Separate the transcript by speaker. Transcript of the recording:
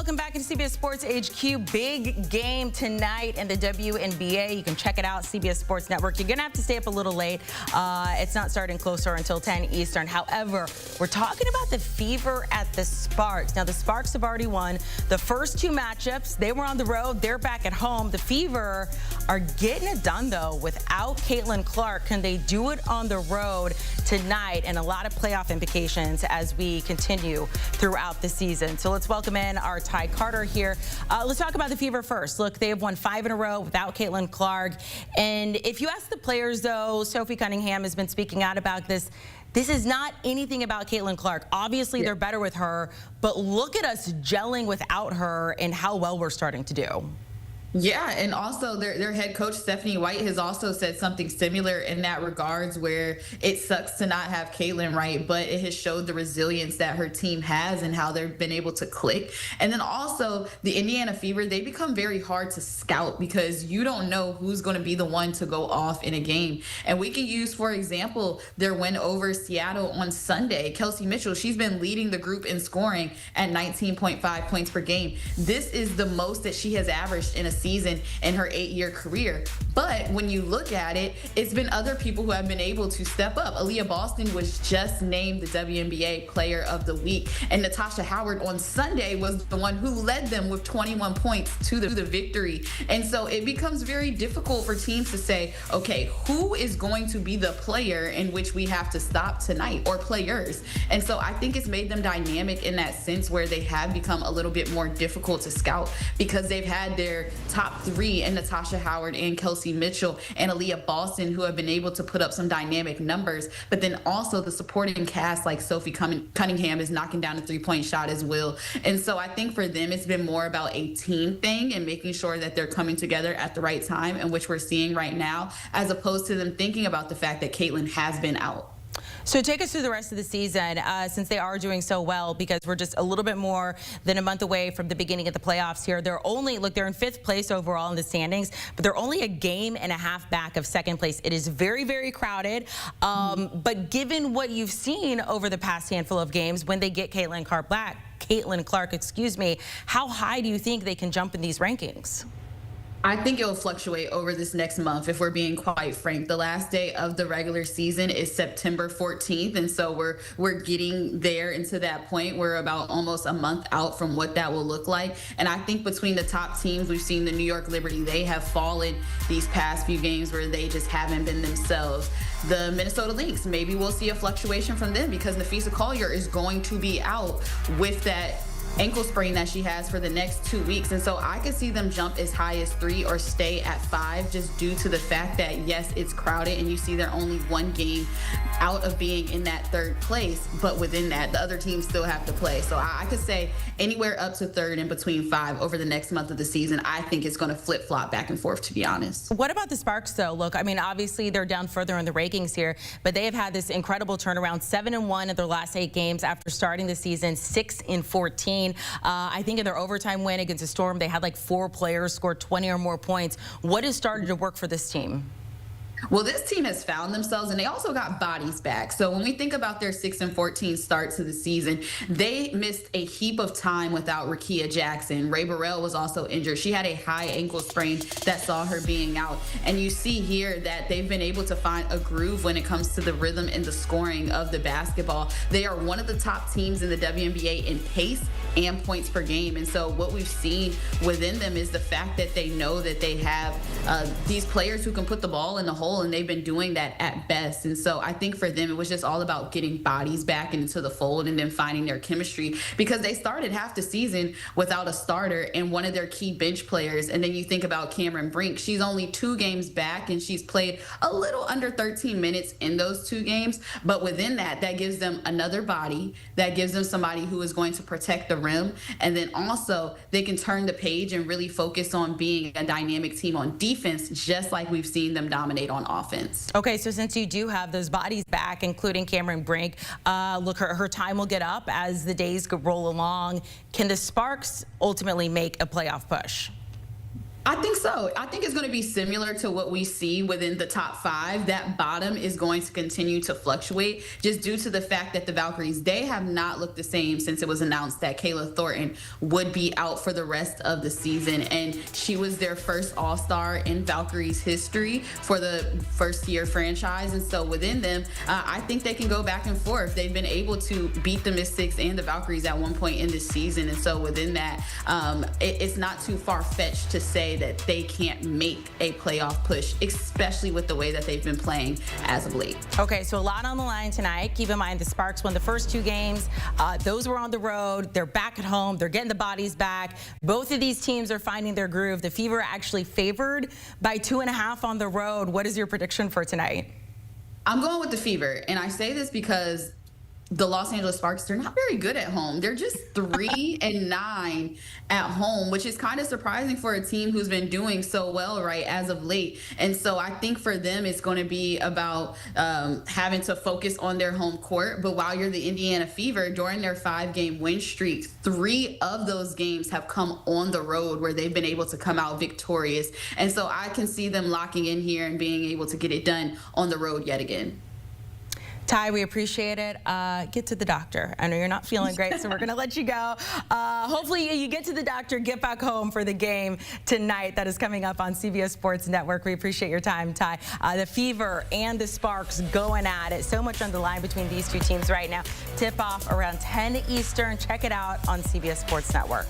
Speaker 1: Welcome back to CBS Sports HQ. Big game tonight in the WNBA. You can check it out, CBS Sports Network. You're going to have to stay up a little late. It's not starting closer until 10 Eastern. However, we're talking about the Fever at the Sparks. Now, the Sparks have already won the first two matchups. They were on the road. They're back at home. The Fever are getting it done, though, without Caitlin Clark. Can they do it on the road tonight? And a lot of playoff implications as we continue throughout the season. So let's welcome in our Tykera Carter here. Let's talk about the Fever first. Look, they have won 5 in a row without Caitlin Clark. And if you ask the players, though, Sophie Cunningham has been speaking out about this. This is not anything about Caitlin Clark. Obviously, they're better with her, but look at us gelling without her and how well we're starting to do.
Speaker 2: Yeah, and also their head coach, Stephanie White, has also said something similar in that regards, where it sucks to not have Caitlin, right? But it has showed the resilience that her team has and how they've been able to click. And then also the Indiana Fever, they become very hard to scout because you don't know who's going to be the one to go off in a game. And we can use, for example, their win over Seattle on Sunday. Kelsey Mitchell, she's been leading the group in scoring at 19.5 points per game. This is the most that she has averaged in a season in her 8-year career. But when you look at it, it's been other people who have been able to step up. Aaliyah Boston was just named the WNBA Player of the Week, and Natasha Howard on Sunday was the one who led them with 21 points to the victory. And so it becomes very difficult for teams to say, okay, who is going to be the player in which we have to stop tonight, or players? And so I think it's made them dynamic in that sense, where they have become a little bit more difficult to scout because they've had their top 3 in Natasha Howard and Kelsey Mitchell and Aaliyah Boston, who have been able to put up some dynamic numbers. But then also the supporting cast like Sophie Cunningham is knocking down a 3-point shot as well. And so I think for them, it's been more about a team thing and making sure that they're coming together at the right time, and which we're seeing right now, as opposed to them thinking about the fact that Caitlin has been out.
Speaker 1: So take us through the rest of the season, since they are doing so well, because we're just a little bit more than a month away from the beginning of the playoffs here. They're only, look, they're in 5th place overall in the standings, but they're only a game and a half back of 2nd place. It is very, very crowded. But given what you've seen over the past handful of games, when they get Caitlin Clark, excuse me, how high do you think they can jump in these rankings?
Speaker 2: I think it will fluctuate over this next month, if we're being quite frank. The last day of the regular season is September 14th, and so we're getting there into that point. We're about almost a month out from what that will look like. And I think between the top teams, we've seen the New York Liberty, they have fallen these past few games where they just haven't been themselves. The Minnesota Lynx, maybe we'll see a fluctuation from them because Nafisa Collier is going to be out with that ankle sprain that she has for the next 2 weeks. And so I could see them jump as high as 3 or stay at 5, just due to the fact that, yes, it's crowded and you see they're only 1 game out of being in that 3rd place. But within that, the other teams still have to play. So I could say anywhere up to 3rd and between 5 over the next month of the season. I think it's going to flip-flop back and forth, to be honest.
Speaker 1: What about the Sparks, though? Look, I mean, obviously they're down further in the rankings here, but they have had this incredible turnaround, 7-1 in their last 8 games after starting the season 6-14. I think in their overtime win against the Storm, they had like 4 players score 20 or more points. What has started to work for this team?
Speaker 2: Well, this team has found themselves, and they also got bodies back. So when we think about their 6-14 start to the season, they missed a heap of time without Rakia Jackson. Ray Burrell was also injured. She had a high ankle sprain that saw her being out. And you see here that they've been able to find a groove when it comes to the rhythm and the scoring of the basketball. They are one of the top teams in the WNBA in pace and points per game. And so what we've seen within them is the fact that they know that they have these players who can put the ball in the hole, and they've been doing that at best. And so I think for them, it was just all about getting bodies back into the fold and then finding their chemistry, because they started half the season without a starter and one of their key bench players. And then you think about Cameron Brink. She's only 2 games back, and she's played a little under 13 minutes in those 2 games. But within that, that gives them another body, that gives them somebody who is going to protect the rim. And then also they can turn the page and really focus on being a dynamic team on defense, just like we've seen them dominate on offense.
Speaker 1: Okay, so since you do have those bodies back, including Cameron Brink, look, her time will get up as the days roll along. Can the Sparks ultimately make a playoff push?
Speaker 2: I think so. I think it's going to be similar to what we see within the top 5. That bottom is going to continue to fluctuate just due to the fact that the Valkyries, they have not looked the same since it was announced that Kayla Thornton would be out for the rest of the season. And she was their first All-Star in Valkyries history for the first-year franchise. And so within them, I think they can go back and forth. They've been able to beat the Mystics and the Valkyries at one point in this season. And so within that, it's not too far-fetched to say that they can't make a playoff push, especially with the way that they've been playing as of late.
Speaker 1: Okay, so a lot on the line tonight. Keep in mind the Sparks won the first 2 games. Those were on the road. They're back at home. They're getting the bodies back. Both of these teams are finding their groove. The Fever actually favored by 2.5 on the road. What is your prediction for tonight?
Speaker 2: I'm going with the Fever, and I say this because the Los Angeles Sparks, they're not very good at home. They're just 3-9 at home, which is kind of surprising for a team who's been doing so well, right, as of late. And so I think for them, it's going to be about having to focus on their home court. But while you're the Indiana Fever, during their 5-game win streak, 3 of those games have come on the road where they've been able to come out victorious. And so I can see them locking in here and being able to get it done on the road yet again.
Speaker 1: Ty, we appreciate it. Get to the doctor. I know you're not feeling great, so we're going to let you go. Hopefully you get to the doctor, get back home for the game tonight that is coming up on CBS Sports Network. We appreciate your time, Ty. The Fever and the Sparks going at it. So much on the line between these 2 teams right now. Tip-off around 10 Eastern. Check it out on CBS Sports Network.